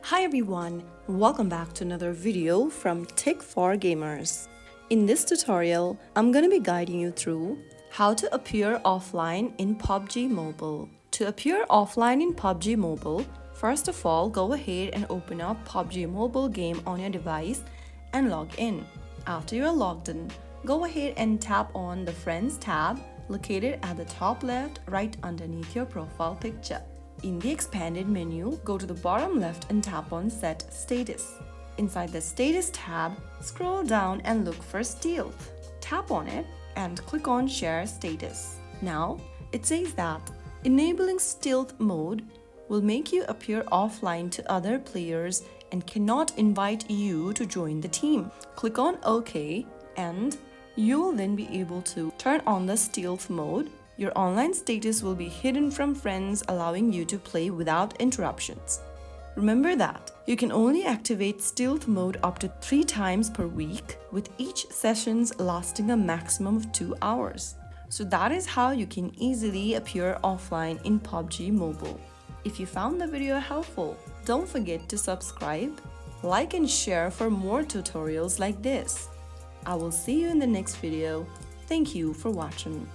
Hi everyone, welcome back to another video from Tech for Gamers. In this tutorial, I'm gonna be guiding you through how to appear offline in PUBG Mobile. To appear offline in PUBG Mobile, first of all, go ahead and open up PUBG Mobile game on your device and log in. After you're logged in, go ahead and tap on the Friends tab located at the top left right underneath your profile picture. In the expanded menu, go to the bottom left and tap on Set Status. Inside the Status tab, scroll down and look for Stealth. Tap on it and click on Share Status. Now, it says that enabling Stealth mode will make you appear offline to other players and cannot invite you to join the team. Click on OK and you will then be able to turn on the Stealth mode. Your online status will be hidden from friends, allowing you to play without interruptions. Remember that you can only activate stealth mode up to 3 times per week, with each sessions lasting a maximum of 2 hours. So that is how you can easily appear offline in PUBG Mobile. If you found the video helpful, don't forget to subscribe, like and share for more tutorials like this. I will see you in the next video. Thank you for watching.